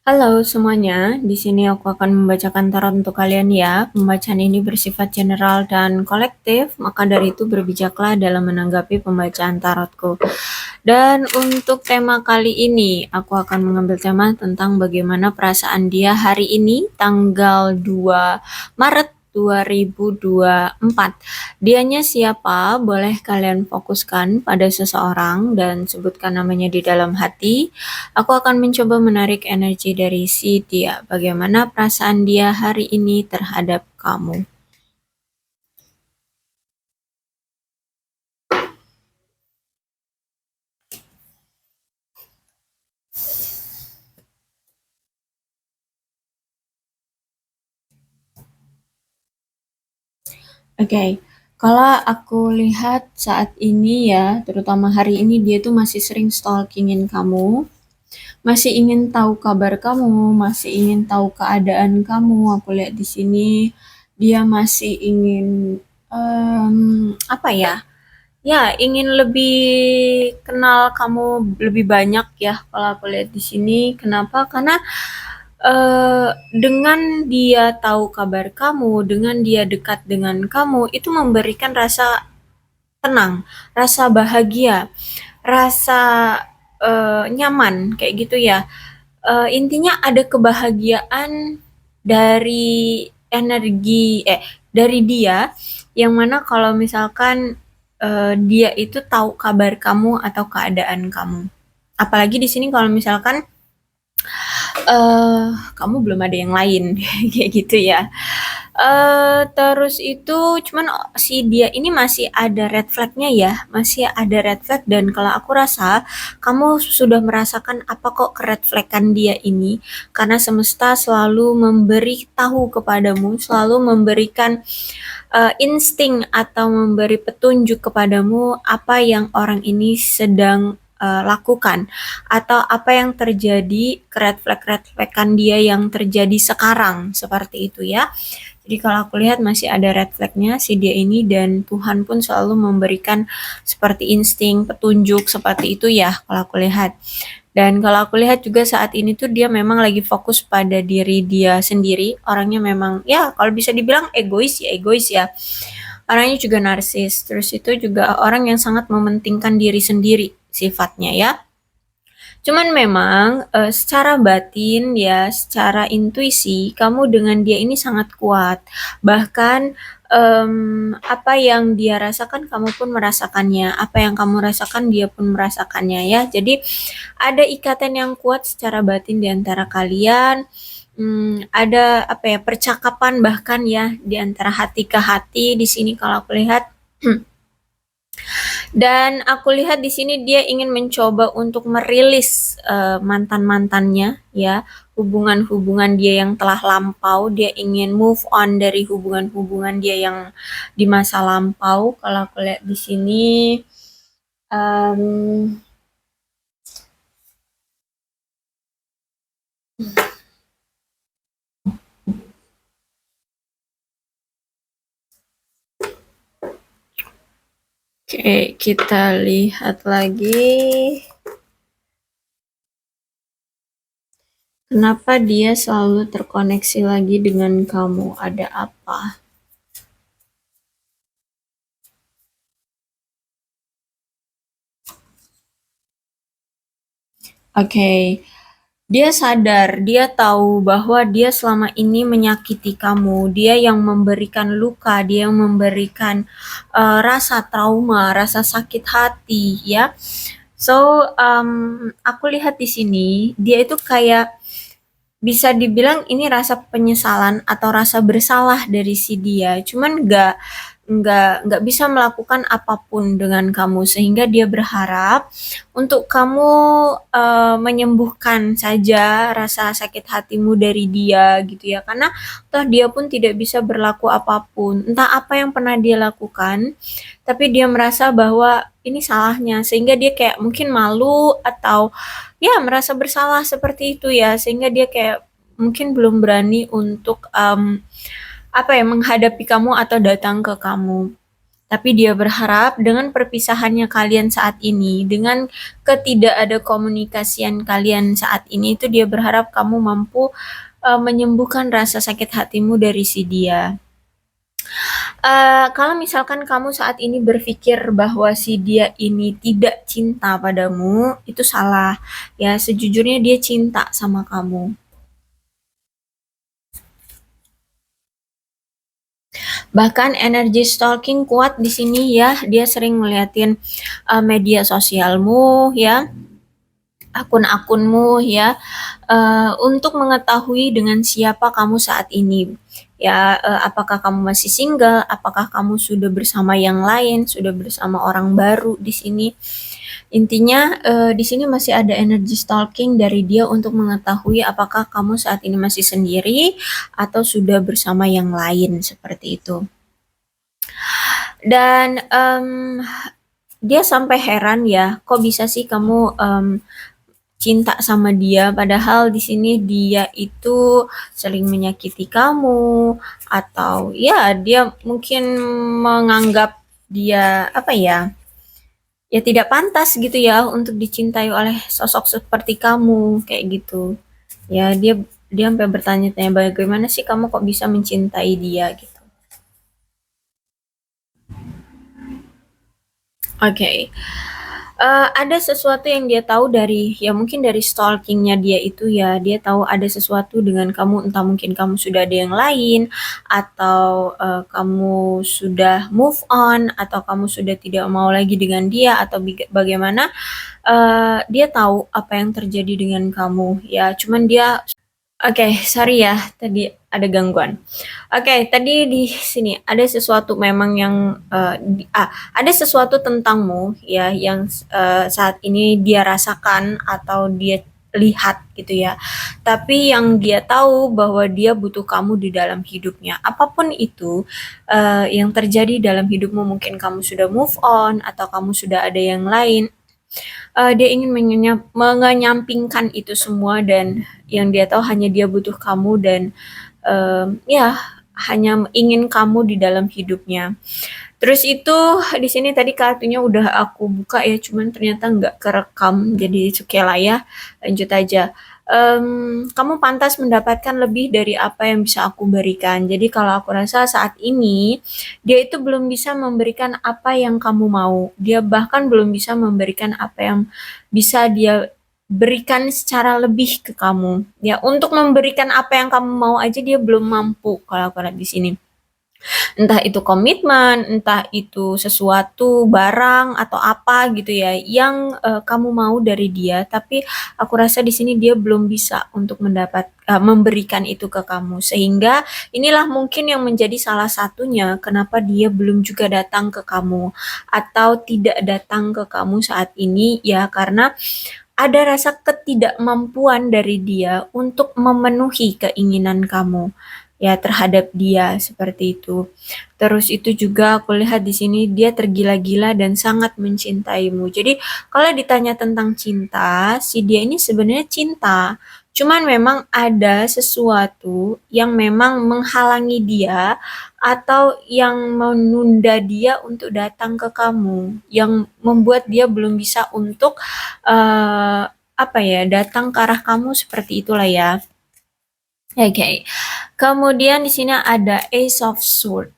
Halo semuanya, di sini aku akan membacakan tarot untuk kalian ya. Pembacaan ini bersifat general dan kolektif, maka dari itu berbijaklah dalam menanggapi pembacaan tarotku. Dan untuk tema kali ini, aku akan mengambil tema tentang bagaimana perasaan dia hari ini, tanggal 2 Maret 2024. Dianya siapa? Boleh kalian fokuskan pada seseorang dan sebutkan namanya di dalam hati. Aku akan mencoba menarik energi dari si dia. Bagaimana perasaan dia hari ini terhadap kamu? Oke, kalau aku lihat saat ini ya, terutama hari ini dia tuh masih sering stalkingin kamu, masih ingin tahu kabar kamu, masih ingin tahu keadaan kamu. Aku lihat di sini dia masih ingin apa ya? Ya, ingin lebih kenal kamu lebih banyak ya kalau aku lihat di sini. Kenapa? Karena dengan dia tahu kabar kamu, dengan dia dekat dengan kamu, itu memberikan rasa tenang, rasa bahagia, rasa nyaman kayak gitu ya. Intinya ada kebahagiaan dari energi dari dia yang mana kalau misalkan dia itu tahu kabar kamu atau keadaan kamu. Apalagi di sini kalau misalkan kamu belum ada yang lain kayak gitu ya. Terus itu cuman si dia ini masih ada red flag-nya ya, masih ada red flag dan kalau aku rasa kamu sudah merasakan apa kok ke red flag-kan dia ini karena semesta selalu memberi tahu kepadamu, selalu memberikan insting atau memberi petunjuk kepadamu apa yang orang ini sedang lakukan atau apa yang terjadi ke red flag-kan dia yang terjadi sekarang seperti itu ya. Jadi kalau aku lihat masih ada red flag-nya si dia ini dan Tuhan pun selalu memberikan seperti insting, petunjuk seperti itu ya kalau aku lihat. Dan kalau aku lihat juga saat ini tuh dia memang lagi fokus pada diri dia sendiri. Orangnya memang ya kalau bisa dibilang egois ya. Orangnya juga narsis. Terus itu juga orang yang sangat mementingkan diri sendiri sifatnya ya. Cuman memang secara batin ya, secara intuisi kamu dengan dia ini sangat kuat. Bahkan apa yang dia rasakan kamu pun merasakannya, apa yang kamu rasakan dia pun merasakannya ya. Jadi ada ikatan yang kuat secara batin di antara kalian. Ada apa ya percakapan bahkan ya di antara hati ke hati di sini kalau aku lihat. Dan aku lihat di sini dia ingin mencoba untuk merilis mantan-mantannya ya, hubungan-hubungan dia yang telah lampau, dia ingin move on dari hubungan-hubungan dia yang di masa lampau. Kalau aku lihat di sini em, oke, kita lihat lagi. Kenapa dia selalu terkoneksi lagi dengan kamu? Ada apa? Oke, dia sadar, dia tahu bahwa dia selama ini menyakiti kamu. Dia yang memberikan luka, dia yang memberikan rasa trauma, rasa sakit hati, ya. So, aku lihat di sini dia itu kayak bisa dibilang ini rasa penyesalan atau rasa bersalah dari si dia. Cuman nggak bisa melakukan apapun dengan kamu sehingga dia berharap untuk kamu menyembuhkan saja rasa sakit hatimu dari dia gitu ya karena toh dia pun tidak bisa berlaku apapun entah apa yang pernah dia lakukan tapi dia merasa bahwa ini salahnya sehingga dia kayak mungkin malu atau ya merasa bersalah seperti itu ya sehingga dia kayak mungkin belum berani untuk apa ya menghadapi kamu atau datang ke kamu. Tapi dia berharap dengan perpisahannya kalian saat ini, dengan ketidakada komunikasian kalian saat ini itu dia berharap kamu mampu menyembuhkan rasa sakit hatimu dari si dia. Kalau misalkan kamu saat ini berpikir bahwa si dia ini tidak cinta padamu, itu salah. Ya, sejujurnya dia cinta sama kamu. Bahkan energi stalking kuat di sini ya, dia sering ngeliatin media sosialmu ya, akun-akunmu ya, untuk mengetahui dengan siapa kamu saat ini. Ya, apakah kamu masih single, apakah kamu sudah bersama yang lain, sudah bersama orang baru di sini. Intinya di sini masih ada energi stalking dari dia untuk mengetahui apakah kamu saat ini masih sendiri atau sudah bersama yang lain seperti itu. Dan dia sampai heran ya, kok bisa sih kamu cinta sama dia padahal di sini dia itu sering menyakiti kamu atau ya dia mungkin menganggap dia apa ya? Ya tidak pantas gitu ya untuk dicintai oleh sosok seperti kamu kayak gitu. Ya dia dia sampai bertanya-tanya bagaimana sih kamu kok bisa mencintai dia gitu. Oke. Ada sesuatu yang dia tahu dari ya mungkin dari stalkingnya dia itu ya, dia tahu ada sesuatu dengan kamu, entah mungkin kamu sudah ada yang lain, atau kamu sudah move on, atau kamu sudah tidak mau lagi dengan dia, atau bagaimana, dia tahu apa yang terjadi dengan kamu, ya cuman dia oke, sorry ya, tadi ada gangguan. Oke, tadi di sini ada sesuatu memang yang ada sesuatu tentangmu ya yang saat ini dia rasakan atau dia lihat gitu ya. Tapi yang dia tahu bahwa dia butuh kamu di dalam hidupnya. Apapun itu yang terjadi dalam hidupmu, mungkin kamu sudah move on atau kamu sudah ada yang lain, dia ingin mengenyampingkan itu semua dan yang dia tahu hanya dia butuh kamu dan ya hanya ingin kamu di dalam hidupnya. Terus itu di sini tadi kartunya udah aku buka ya, cuman ternyata nggak kerekam, jadi oke lah ya, lanjut aja. Kamu pantas mendapatkan lebih dari apa yang bisa aku berikan. Jadi kalau aku rasa saat ini dia itu belum bisa memberikan apa yang kamu mau. Dia bahkan belum bisa memberikan apa yang bisa dia berikan secara lebih ke kamu. Ya, untuk memberikan apa yang kamu mau aja dia belum mampu kalau aku lihat di sini. Entah itu komitmen, entah itu sesuatu barang atau apa gitu ya yang kamu mau dari dia, tapi aku rasa di sini dia belum bisa untuk memberikan itu ke kamu. Sehingga inilah mungkin yang menjadi salah satunya kenapa dia belum juga datang ke kamu atau tidak datang ke kamu saat ini ya karena ada rasa ketidakmampuan dari dia untuk memenuhi keinginan kamu ya terhadap dia seperti itu. Terus itu juga aku lihat di sini dia tergila-gila dan sangat mencintaimu. Jadi kalau ditanya tentang cinta, si dia ini sebenarnya cinta. Cuman memang ada sesuatu yang memang menghalangi dia atau yang menunda dia untuk datang ke kamu, yang membuat dia belum bisa untuk apa ya, datang ke arah kamu seperti itulah ya. Oke. Kemudian di sini ada Ace of Swords.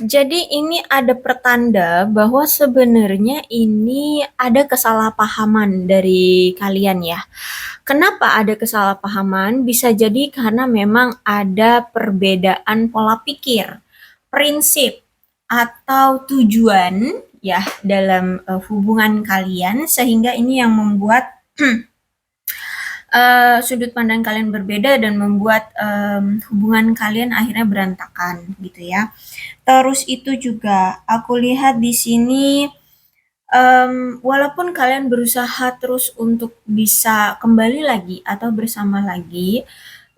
Jadi ini ada pertanda bahwa sebenarnya ini ada kesalahpahaman dari kalian ya. Kenapa ada kesalahpahaman? Bisa jadi karena memang ada perbedaan pola pikir, prinsip, atau tujuan ya dalam hubungan kalian sehingga ini yang membuat sudut pandang kalian berbeda dan membuat hubungan kalian akhirnya berantakan gitu ya. Terus itu juga aku lihat di sini walaupun kalian berusaha terus untuk bisa kembali lagi atau bersama lagi,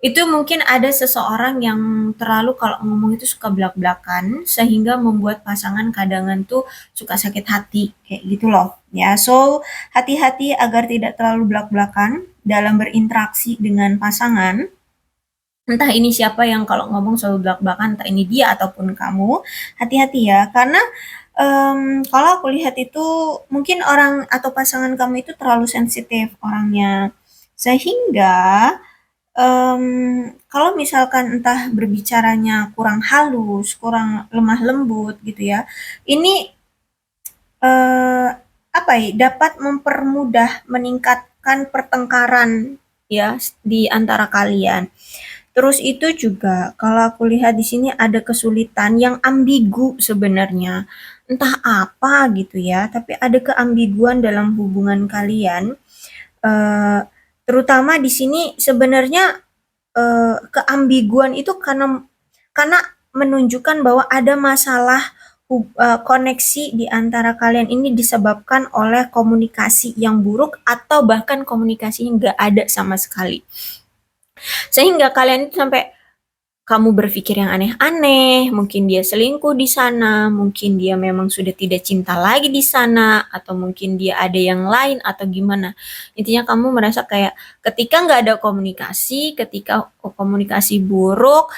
itu mungkin ada seseorang yang terlalu kalau ngomong itu suka belak-belakan sehingga membuat pasangan kadangan tuh suka sakit hati kayak gitu loh ya. So hati-hati agar tidak terlalu belak-belakan dalam berinteraksi dengan pasangan Entah ini siapa yang kalau ngomong selalu belak-belakan, entah ini dia ataupun kamu, hati-hati ya, karena kalau aku lihat itu mungkin orang atau pasangan kamu itu terlalu sensitif orangnya, sehingga kalau misalkan entah berbicaranya kurang halus, kurang lemah lembut gitu ya, ini apa ya, dapat mempermudah meningkatkan pertengkaran ya di antara kalian. Terus itu juga kalau aku lihat di sini ada kesulitan yang ambigu sebenarnya. Entah apa gitu ya, tapi ada keambiguan dalam hubungan kalian. Eh, Terutama di sini sebenarnya keambiguan itu karena menunjukkan bahwa ada masalah koneksi di antara kalian ini disebabkan oleh komunikasi yang buruk atau bahkan komunikasinya nggak ada sama sekali. Sehingga kalian itu sampai kamu berpikir yang aneh-aneh, mungkin dia selingkuh di sana, mungkin dia memang sudah tidak cinta lagi di sana, atau mungkin dia ada yang lain, atau gimana. Intinya kamu merasa kayak ketika nggak ada komunikasi, ketika komunikasi buruk,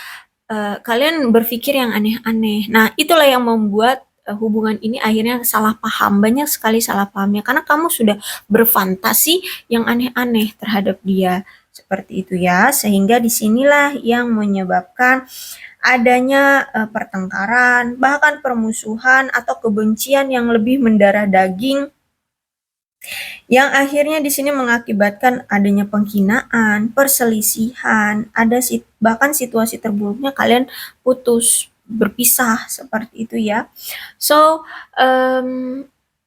kalian berpikir yang aneh-aneh. Nah, itulah yang membuat hubungan ini akhirnya salah paham, banyak sekali salah pahamnya, karena kamu sudah berfantasi yang aneh-aneh terhadap dia. Seperti itu ya, sehingga disinilah yang menyebabkan adanya pertengkaran, bahkan permusuhan atau kebencian yang lebih mendarah daging, yang akhirnya di sini mengakibatkan adanya penghinaan, perselisihan, ada bahkan situasi terburuknya kalian putus, berpisah seperti itu ya. So,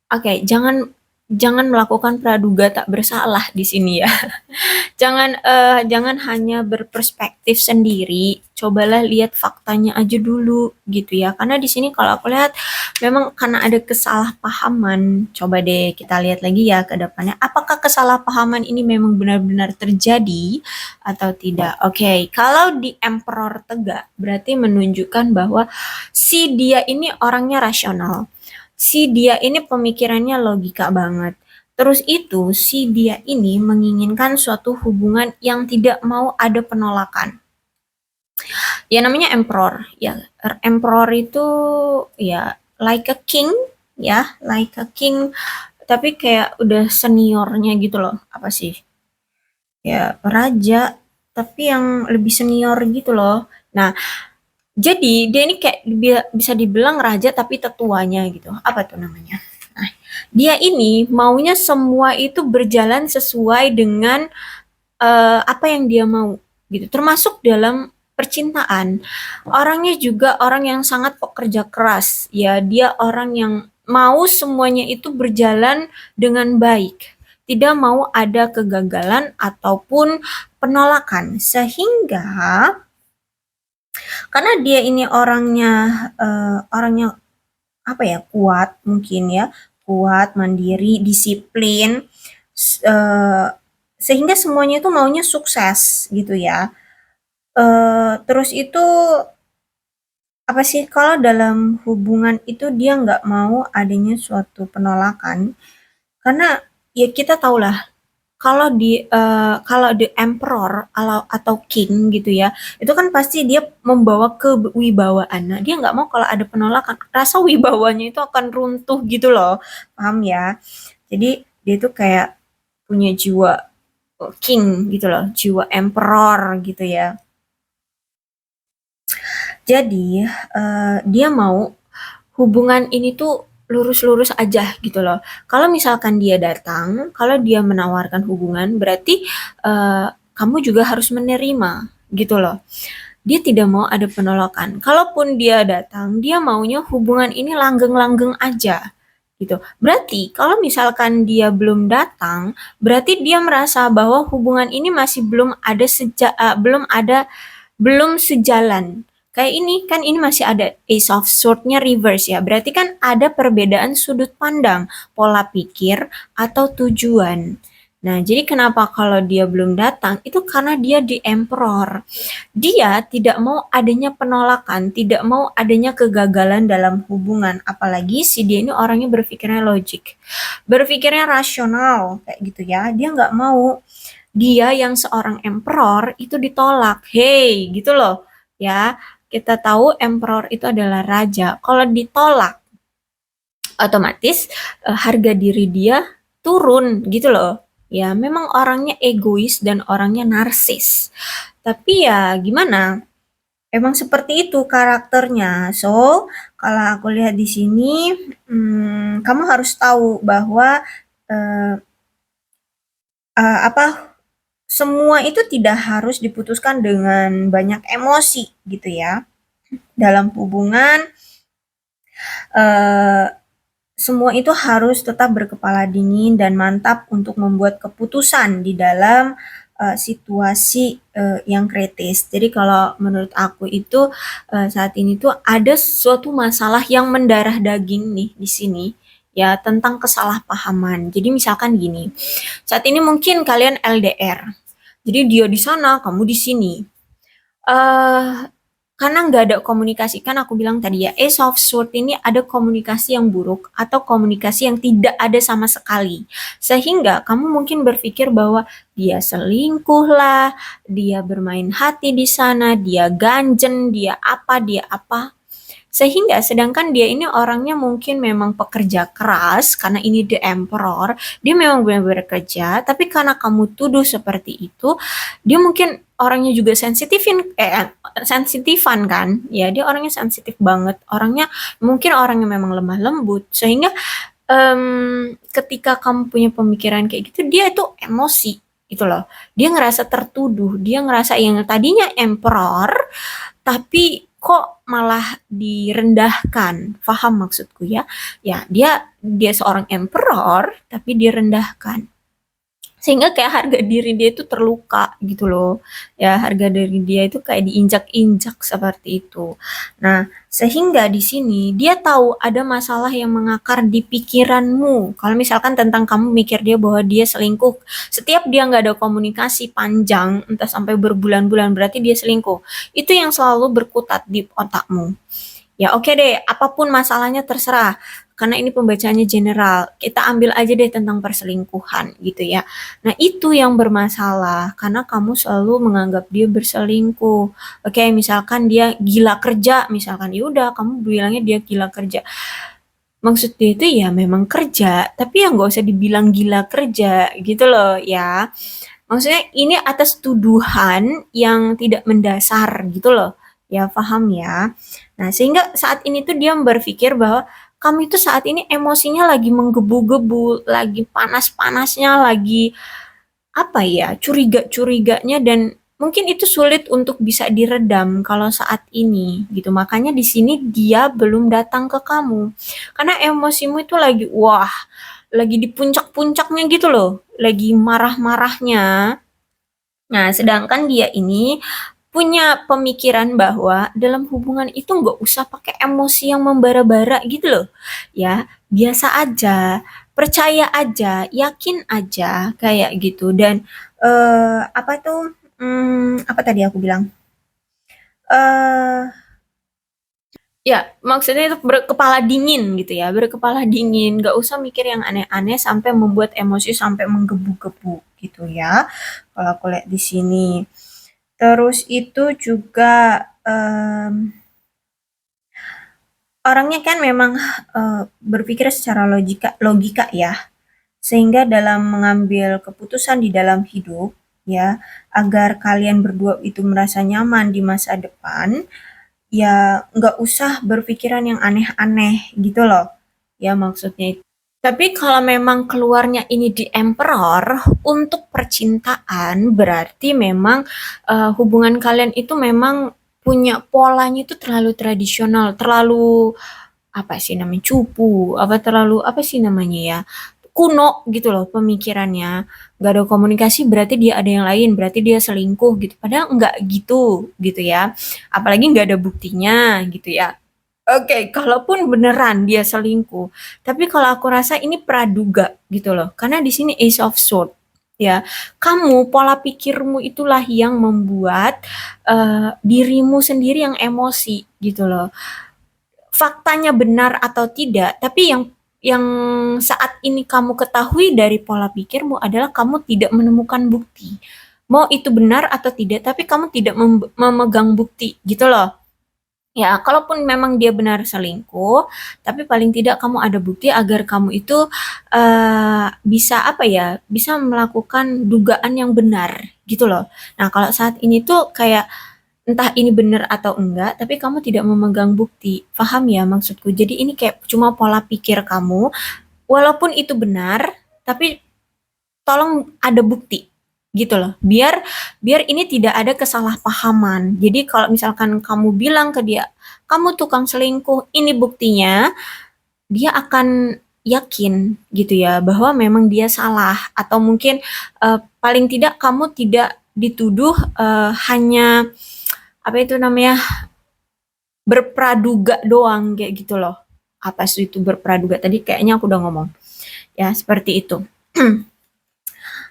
oke, jangan jangan melakukan praduga tak bersalah di sini ya. Jangan hanya berperspektif sendiri, cobalah lihat faktanya aja dulu gitu ya. Karena di sini kalau aku lihat memang karena ada kesalahpahaman. Coba deh kita lihat lagi ya ke depannya. Apakah kesalahpahaman ini memang benar-benar terjadi atau tidak? Oke, kalau di Emperor Tegak berarti menunjukkan bahwa si dia ini orangnya rasional. Si dia ini pemikirannya logika banget. Terus itu, si dia ini menginginkan suatu hubungan yang tidak mau ada penolakan. Ya namanya emperor. Ya, emperor itu ya like a king, ya, like a king, tapi kayak udah seniornya gitu loh. Apa sih? Ya, raja, tapi yang lebih senior gitu loh. Nah, jadi dia ini kayak bisa dibilang raja tapi tetuanya gitu. Apa tuh namanya? Nah, dia ini maunya semua itu berjalan sesuai dengan apa yang dia mau gitu. Termasuk dalam percintaan. Orangnya juga orang yang sangat pekerja keras. Ya, dia orang yang mau semuanya itu berjalan dengan baik. Tidak mau ada kegagalan ataupun penolakan. Sehingga karena dia ini orangnya apa ya, kuat mungkin ya, kuat, mandiri, disiplin, eh, sehingga semuanya itu maunya sukses gitu ya. Terus itu apa sih, kalau dalam hubungan itu dia nggak mau adanya suatu penolakan, karena ya kita tahulah kalau the emperor atau king gitu ya, itu kan pasti dia membawa kewibawaan. Nah, dia nggak mau kalau ada penolakan, rasa wibawanya itu akan runtuh gitu loh, paham ya? Jadi dia tuh kayak punya jiwa king gitu loh, jiwa emperor gitu ya. Jadi dia mau hubungan ini tuh lurus-lurus aja gitu loh. Kalau misalkan dia datang, kalau dia menawarkan hubungan, berarti kamu juga harus menerima gitu loh. Dia tidak mau ada penolakan. Kalaupun dia datang, dia maunya hubungan ini langgeng-langgeng aja gitu. Berarti kalau misalkan dia belum datang, berarti dia merasa bahwa hubungan ini masih belum sejalan. Kayak ini kan, ini masih ada Ace of Sword-nya reverse ya. Berarti kan ada perbedaan sudut pandang, pola pikir atau tujuan. Nah, jadi kenapa kalau dia belum datang? Itu karena dia di Emperor. Dia tidak mau adanya penolakan, tidak mau adanya kegagalan dalam hubungan. Apalagi si dia ini orangnya berpikirnya logik. Berpikirnya rasional, kayak gitu ya. Dia nggak mau dia yang seorang emperor itu ditolak. Hey, gitu loh. Ya, kita tahu emperor itu adalah raja. Kalau ditolak, otomatis harga diri dia turun gitu loh. Ya, memang orangnya egois dan orangnya narsis. Tapi ya gimana? Emang seperti itu karakternya. So, kalau aku lihat di sini, kamu harus tahu bahwa eh, apa semua itu tidak harus diputuskan dengan banyak emosi gitu ya. Dalam hubungan, eh, semua itu harus tetap berkepala dingin dan mantap untuk membuat keputusan di dalam situasi yang kritis. Jadi kalau menurut aku itu saat ini tuh ada suatu masalah yang mendarah daging nih di sini ya tentang kesalahpahaman. Jadi misalkan gini, saat ini mungkin kalian LDR. Jadi dia di sana, kamu di sini. eh karena nggak ada komunikasi, kan aku bilang tadi ya, Ace of Swords ini ada komunikasi yang buruk atau komunikasi yang tidak ada sama sekali. Sehingga kamu mungkin berpikir bahwa dia selingkuh lah, dia bermain hati di sana, dia ganjen, dia apa. Sehingga sedangkan dia ini orangnya mungkin memang pekerja keras karena ini the emperor, dia memang benar-benar kerja, tapi karena kamu tuduh seperti itu, dia mungkin orangnya juga sensitifan kan? Ya, dia orangnya sensitif banget, orangnya mungkin orangnya memang lemah lembut sehingga ketika kamu punya pemikiran kayak gitu, dia itu emosi gitu loh. Dia ngerasa tertuduh, dia ngerasa yang tadinya emperor tapi kok malah direndahkan. Paham maksudku ya? Ya, dia seorang emperor tapi direndahkan. Sehingga kayak harga diri dia itu terluka gitu loh. Ya, harga diri dia itu kayak diinjak-injak seperti itu. Nah, sehingga di sini dia tahu ada masalah yang mengakar di pikiranmu. Kalau misalkan tentang kamu mikir dia bahwa dia selingkuh, setiap dia nggak ada komunikasi panjang, entah sampai berbulan-bulan, berarti dia selingkuh. Itu yang selalu berkutat di otakmu. Ya oke deh, apapun masalahnya terserah. Karena ini pembacaannya general, kita ambil aja deh tentang perselingkuhan gitu ya. Nah itu yang bermasalah, karena kamu selalu menganggap dia berselingkuh. Oke, misalkan dia gila kerja, misalkan ya udah kamu bilangnya dia gila kerja. Maksud dia itu ya memang kerja, tapi ya nggak usah dibilang gila kerja gitu loh ya. Maksudnya ini atas tuduhan yang tidak mendasar gitu loh. Ya paham ya. Nah, sehingga saat ini tuh dia berpikir bahwa kamu itu saat ini emosinya lagi menggebu-gebu, lagi panas-panasnya, lagi apa ya, curiga-curiganya dan mungkin itu sulit untuk bisa diredam kalau saat ini gitu. Makanya di sini dia belum datang ke kamu. Karena emosimu itu lagi wah, lagi di puncak-puncaknya gitu loh, lagi marah-marahnya. Nah, sedangkan dia ini punya pemikiran bahwa dalam hubungan itu nggak usah pakai emosi yang membara-bara gitu loh. Ya, biasa aja, percaya aja, yakin aja kayak gitu. Dan apa tuh? Apa tadi aku bilang? eh Ya, maksudnya itu berkepala dingin gitu ya, berkepala dingin, nggak usah mikir yang aneh-aneh sampai membuat emosi sampai menggebu-gebu gitu ya. Kalau aku lihat di sini. Terus itu juga orangnya kan memang berpikir secara logika ya, sehingga dalam mengambil keputusan di dalam hidup ya, agar kalian berdua itu merasa nyaman di masa depan, ya nggak usah berpikiran yang aneh-aneh gitu loh. Ya maksudnya itu. Tapi kalau memang keluarnya ini di Emperor untuk percintaan berarti memang hubungan kalian itu memang punya polanya itu terlalu tradisional, terlalu apa sih namanya cupu, apa terlalu apa sih namanya ya kuno gitu loh pemikirannya. Gak ada komunikasi berarti dia ada yang lain, berarti dia selingkuh gitu. Padahal nggak gitu ya. Apalagi nggak ada buktinya gitu ya. Oke, kalaupun beneran dia selingkuh, tapi kalau aku rasa ini praduga gitu loh. Karena di sini Ace of Swords ya. Kamu pola pikirmu itulah yang membuat dirimu sendiri yang emosi gitu loh. Faktanya benar atau tidak, tapi yang yang saat ini kamu ketahui dari pola pikirmu adalah kamu tidak menemukan bukti. Mau itu benar atau tidak, tapi kamu tidak memegang bukti gitu loh. Ya, kalaupun memang dia benar selingkuh, tapi paling tidak kamu ada bukti agar kamu itu bisa apa ya, bisa melakukan dugaan yang benar gitu loh. Nah, kalau saat ini tuh kayak entah ini benar atau enggak, tapi kamu tidak memegang bukti. Paham ya maksudku? Jadi ini kayak cuma pola pikir kamu, walaupun itu benar, tapi tolong ada bukti gitu loh. Biar biar ini tidak ada kesalahpahaman. Jadi kalau misalkan kamu bilang ke dia, kamu tukang selingkuh, ini buktinya, dia akan yakin gitu ya bahwa memang dia salah atau mungkin paling tidak kamu tidak dituduh hanya apa itu namanya berpraduga doang kayak gitu loh. Apa sih itu berpraduga? Tadi kayaknya aku udah ngomong. Ya, seperti itu.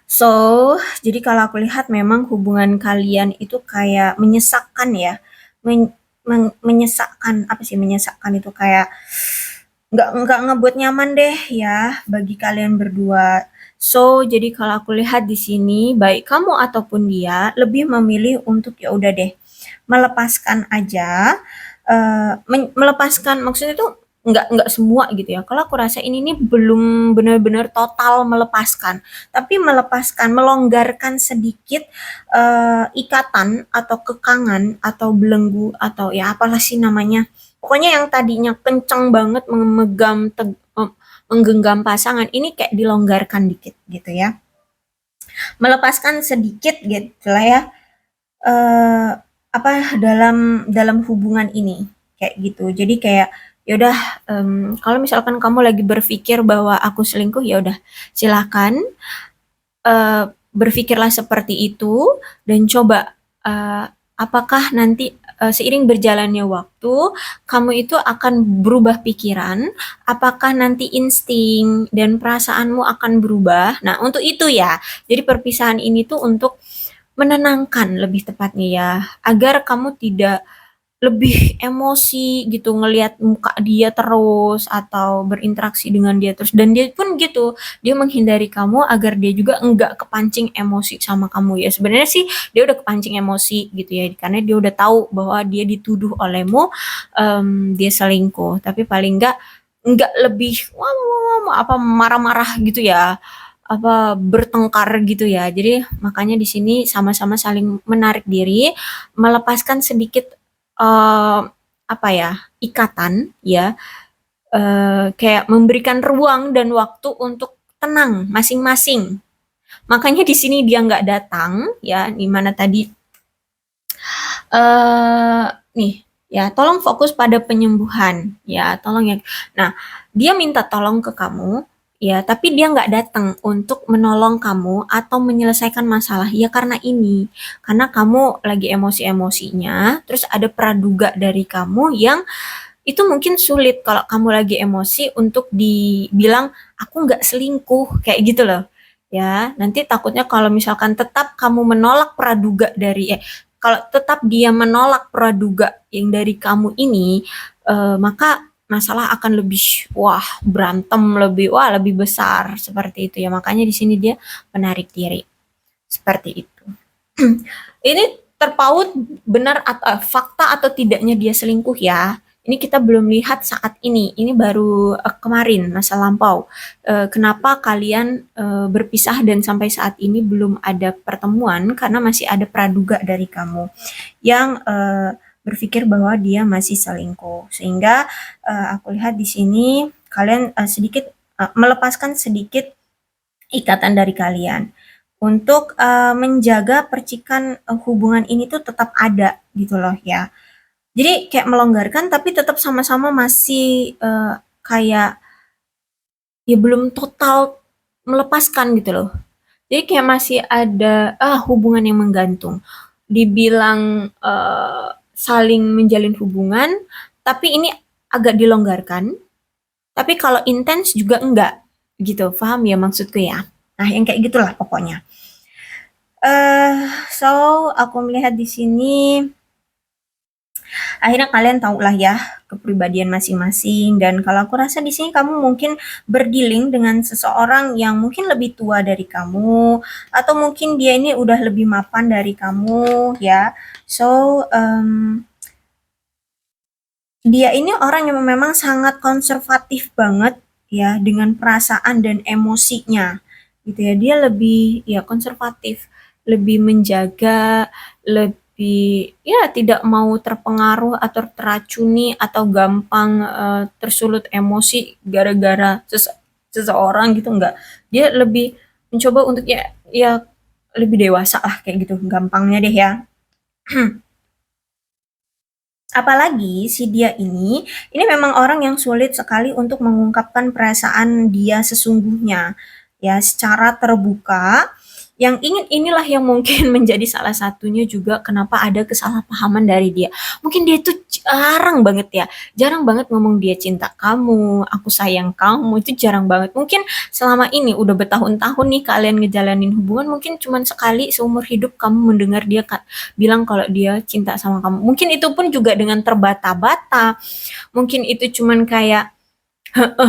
So, jadi kalau aku lihat memang hubungan kalian itu kayak menyesakkan ya. Menyesakkan, apa sih menyesakkan itu kayak nggak ngebuat nyaman deh ya bagi kalian berdua. So, jadi kalau aku lihat di sini, baik kamu ataupun dia lebih memilih untuk ya udah deh, melepaskan aja, melepaskan maksudnya itu nggak semua gitu ya. Kalau aku rasa ini nih belum benar-benar total melepaskan, tapi melepaskan, melonggarkan sedikit ikatan atau kekangan atau belenggu atau ya apalah sih namanya. Pokoknya yang tadinya kenceng banget menggenggam pasangan ini kayak dilonggarkan dikit gitu ya. Melepaskan sedikit gitu lah ya. eh apa dalam dalam hubungan ini kayak gitu. Jadi kayak yaudah kalau misalkan kamu lagi berpikir bahwa aku selingkuh ya udah silakan berpikirlah seperti itu dan coba apakah nanti seiring berjalannya waktu kamu itu akan berubah pikiran, apakah nanti insting dan perasaanmu akan berubah. Nah, untuk itu ya. Jadi perpisahan ini tuh untuk menenangkan lebih tepatnya ya, agar kamu tidak lebih emosi gitu ngelihat muka dia terus atau berinteraksi dengan dia terus dan dia pun gitu dia menghindari kamu agar dia juga enggak kepancing emosi sama kamu ya sebenarnya sih dia udah kepancing emosi gitu ya karena dia udah tahu bahwa dia dituduh olehmu dia selingkuh tapi paling enggak lebih wah, wah, wah, apa marah-marah gitu ya apa bertengkar gitu ya jadi makanya di sini sama-sama saling menarik diri melepaskan sedikit apa ya, ikatan ya, kayak memberikan ruang dan waktu untuk tenang masing-masing. Makanya di sini dia nggak datang ya, di mana tadi eh nih ya, tolong fokus pada penyembuhan ya, tolong ya. Nah, dia minta tolong ke kamu ya, tapi dia nggak datang untuk menolong kamu atau menyelesaikan masalah ya karena ini, karena kamu lagi emosi-emosinya, terus ada praduga dari kamu yang itu mungkin sulit kalau kamu lagi emosi untuk dibilang aku nggak selingkuh kayak gitu loh ya nanti takutnya kalau misalkan tetap kamu menolak praduga dari kalau tetap dia menolak praduga yang dari kamu ini maka masalah akan lebih wah berantem lebih wah lebih besar seperti itu ya makanya di sini dia menarik diri seperti itu ini terpaut benar atau fakta atau tidaknya dia selingkuh ya. Ini kita belum lihat saat ini. Ini baru kemarin masa lampau. Kenapa kalian berpisah dan sampai saat ini belum ada pertemuan karena masih ada praduga dari kamu yang berpikir bahwa dia masih selingkuh. Sehingga aku lihat di sini kalian sedikit melepaskan sedikit ikatan dari kalian untuk menjaga percikan hubungan ini tuh tetap ada gitu loh ya. Jadi kayak melonggarkan tapi tetap sama-sama masih kayak ya belum total melepaskan gitu loh. Jadi kayak masih ada hubungan yang menggantung. Dibilang saling menjalin hubungan, tapi ini agak dilonggarkan. Tapi kalau intens juga enggak gitu. Paham ya maksudku ya? Nah, yang kayak gitulah pokoknya. So aku melihat di sini Akhirnya kalian tahulah ya kepribadian masing-masing, dan kalau aku rasa di sini kamu mungkin berdealing dengan seseorang yang mungkin lebih tua dari kamu, atau mungkin dia ini udah lebih mapan dari kamu ya. So dia ini orang yang memang sangat konservatif banget ya dengan perasaan dan emosinya gitu ya. Dia lebih ya konservatif, lebih menjaga, lebih ya tidak mau terpengaruh atau teracuni atau gampang tersulut emosi gara-gara seseorang gitu, enggak. Dia lebih mencoba untuk ya lebih dewasa lah kayak gitu gampangnya deh ya. Apalagi si dia ini memang orang yang sulit sekali untuk mengungkapkan perasaan dia sesungguhnya, ya secara terbuka. Yang ingin inilah yang mungkin menjadi salah satunya juga kenapa ada kesalahpahaman dari dia. Mungkin dia itu jarang banget ngomong dia cinta kamu, aku sayang kamu, itu jarang banget. Mungkin selama ini udah bertahun-tahun nih kalian ngejalanin hubungan, mungkin cuman sekali seumur hidup kamu mendengar dia bilang kalau dia cinta sama kamu. Mungkin itu pun juga dengan terbata-bata. Mungkin itu cuman kayak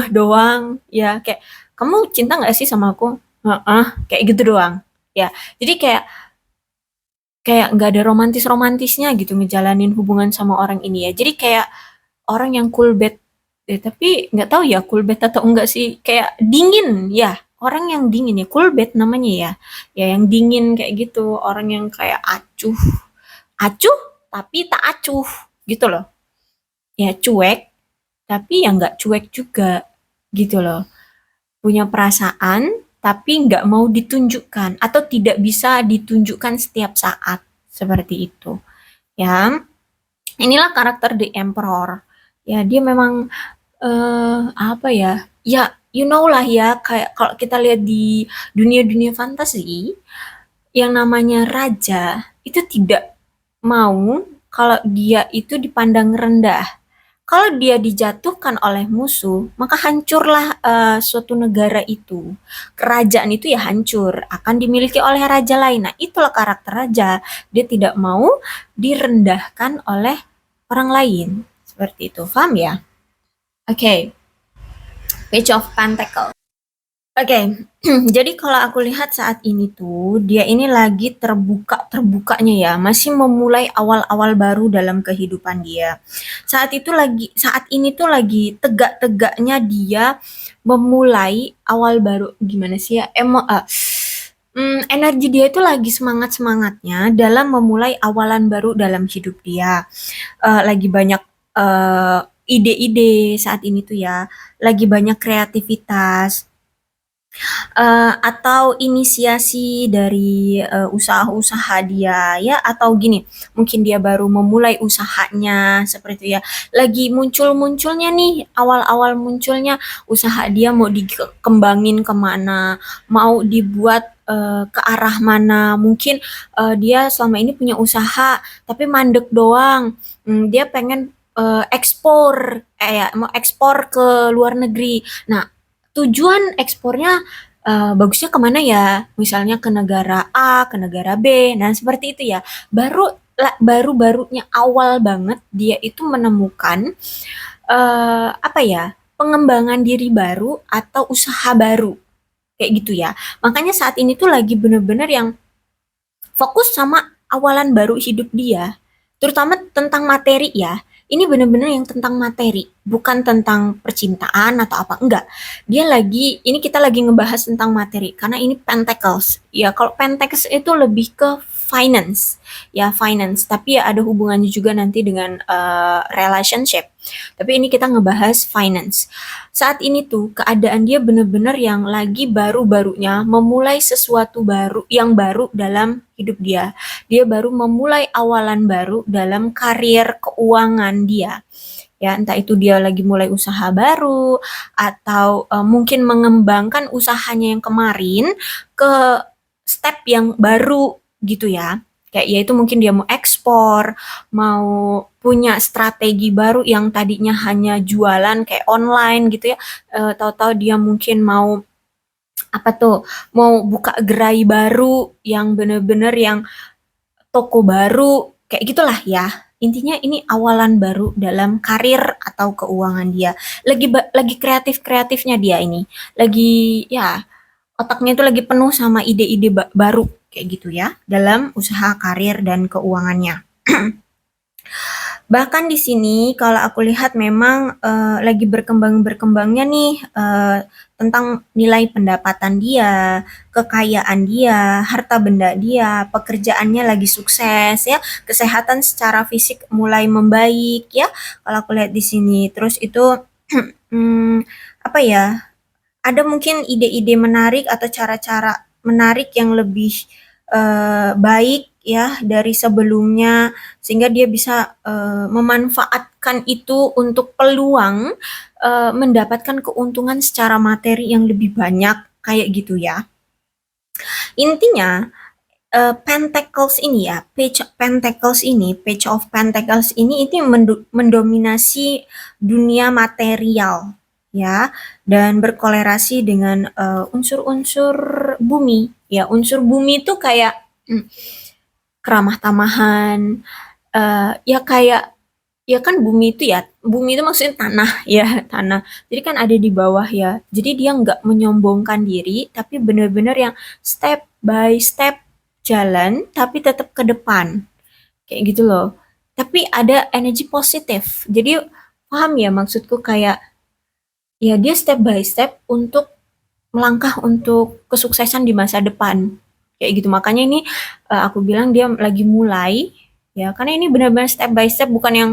doang ya, kayak kamu cinta nggak sih sama aku? Heeh, kayak gitu doang. Ya, jadi kayak kayak nggak ada romantis-romantisnya gitu ngejalanin hubungan sama orang ini ya. Jadi kayak orang yang cool bed. Tapi nggak tahu ya cool bed atau enggak sih. Kayak dingin ya. Orang yang dingin ya. Cool bed namanya ya. Ya yang dingin kayak gitu. Orang yang kayak acuh. Acuh tapi tak acuh gitu loh. Ya cuek tapi ya nggak cuek juga gitu loh. Punya perasaan tapi nggak mau ditunjukkan atau tidak bisa ditunjukkan setiap saat seperti itu. Ya, inilah karakter The Emperor. Ya, dia memang apa ya? Ya, you know lah ya, kayak kalau kita lihat di dunia-dunia fantasi, yang namanya raja itu tidak mau kalau dia itu dipandang rendah. Kalau dia dijatuhkan oleh musuh, maka hancurlah suatu negara itu. Kerajaan itu ya hancur, akan dimiliki oleh raja lain. Nah, itulah karakter raja. Dia tidak mau direndahkan oleh orang lain. Seperti itu. Paham ya? Oke, okay. Page of Pentacles. Oke, jadi kalau aku lihat saat ini tuh, dia ini lagi terbuka-terbukanya ya, masih memulai awal-awal baru dalam kehidupan dia. Saat ini tuh lagi tegak-tegaknya dia memulai awal baru, gimana sih ya? Energi dia itu lagi semangat-semangatnya dalam memulai awalan baru dalam hidup dia. Lagi banyak eh, ide-ide saat ini tuh ya, lagi banyak kreativitas, atau inisiasi dari, usaha-usaha dia ya, atau gini, mungkin dia baru memulai usahanya seperti itu ya, lagi muncul-munculnya nih, awal-awal munculnya usaha dia mau dikembangin kemana, mau dibuat, ke arah mana. Mungkin, dia selama ini punya usaha tapi mandek doang, dia pengen, ya mau ekspor ke luar negeri. Nah, tujuan ekspornya bagusnya kemana ya? Misalnya ke negara A, ke negara B. Nah, seperti itu ya. Baru-barunya awal banget dia itu menemukan apa ya? Pengembangan diri baru atau usaha baru. Kayak gitu ya. Makanya saat ini tuh lagi bener-bener yang fokus sama awalan baru hidup dia, terutama tentang materi ya. Ini bener-bener yang tentang materi, bukan tentang percintaan atau apa, enggak. Ini kita lagi ngebahas tentang materi, karena ini Pentacles. Ya, kalau Pentacles itu lebih ke finance, ya finance. Tapi ya ada hubungannya juga nanti dengan relationship. Tapi ini kita ngebahas finance. Saat ini tuh keadaan dia bener-bener yang lagi baru-barunya memulai sesuatu baru yang baru dalam hidup dia. Dia baru memulai awalan baru dalam karir keuangan dia. Ya, entah itu dia lagi mulai usaha baru atau mungkin mengembangkan usahanya yang kemarin ke step yang baru gitu ya. Kayak yaitu mungkin dia mau ekspor, mau punya strategi baru yang tadinya hanya jualan kayak online gitu ya. Tahu-tahu dia mungkin mau apa tuh? Mau buka gerai baru yang bener-bener yang toko baru kayak gitulah ya. intinya ini awalan baru dalam karir atau keuangan dia. Lagi kreatif-kreatifnya dia ini. Lagi ya otaknya itu lagi penuh sama ide-ide baru kayak gitu ya dalam usaha karir dan keuangannya. Bahkan di sini kalau aku lihat memang lagi berkembang-berkembangnya nih tentang nilai pendapatan dia, kekayaan dia, harta benda dia, pekerjaannya lagi sukses ya, kesehatan secara fisik mulai membaik ya. Kalau aku lihat di sini, terus itu hmm, apa ya? Ada mungkin ide-ide menarik atau cara-cara menarik yang lebih baik ya dari sebelumnya sehingga dia bisa memanfaatkan itu untuk peluang mendapatkan keuntungan secara materi yang lebih banyak kayak gitu ya. Intinya Pentacles ini ya, Page of Pentacles ini itu mendominasi dunia material ya dan berkolerasi dengan unsur-unsur bumi ya. Unsur bumi itu kayak keramah tamahan, ya kayak ya kan bumi itu maksudnya tanah ya, tanah. Jadi kan ada di bawah ya. Jadi dia nggak menyombongkan diri, tapi benar-benar yang step by step jalan, tapi tetap ke depan. Kayak gitu loh. Tapi ada energi positif. Jadi paham ya maksudku kayak ya dia step by step untuk melangkah untuk kesuksesan di masa depan. Kayak gitu. Makanya ini aku bilang dia lagi mulai ya karena ini benar-benar step by step bukan yang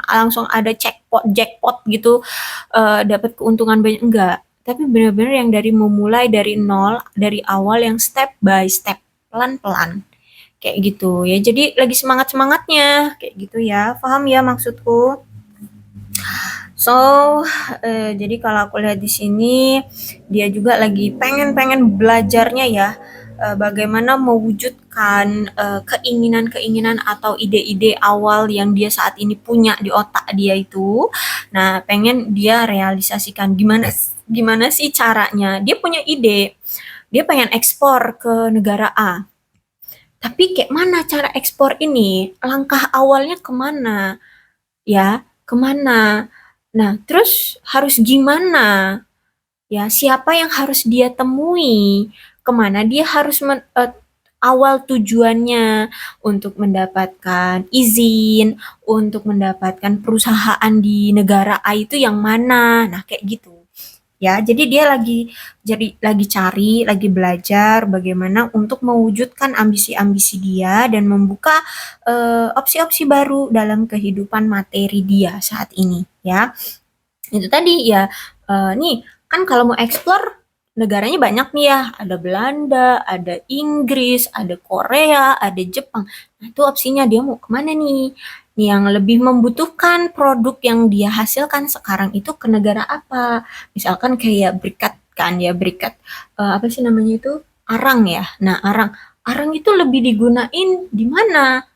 langsung ada jackpot jackpot gitu dapat keuntungan banyak enggak. Tapi benar-benar yang dari memulai dari nol, dari awal yang step by step, pelan-pelan. Kayak gitu ya. Jadi lagi semangat-semangatnya kayak gitu ya. Paham ya maksudku? So, jadi kalau aku lihat di sini dia juga lagi pengen-pengen belajarnya ya, bagaimana mewujudkan keinginan-keinginan atau ide-ide awal yang dia saat ini punya di otak dia itu. Nah, pengen dia realisasikan gimana gimana sih caranya? Dia punya ide, dia pengen ekspor ke negara A. Tapi kayak mana cara ekspor ini? Langkah awalnya kemana? Ya, kemana? Nah, terus harus gimana? Ya, siapa yang harus dia temui? Kemana dia harus awal tujuannya untuk mendapatkan izin, untuk mendapatkan perusahaan di negara A itu yang mana? Nah, kayak gitu. Ya, jadi dia lagi cari, lagi belajar bagaimana untuk mewujudkan ambisi-ambisi dia dan membuka opsi-opsi baru dalam kehidupan materi dia saat ini, ya. Itu tadi ya, nih kan kalau mau eksplor negaranya banyak nih ya, ada Belanda, ada Inggris, ada Korea, ada Jepang. Nah, itu opsinya dia mau kemana nih? Yang lebih membutuhkan produk yang dia hasilkan sekarang itu ke negara apa? Misalkan kayak berikat kan ya, berikat apa sih namanya itu? Arang ya. Nah, arang itu lebih digunain di mana?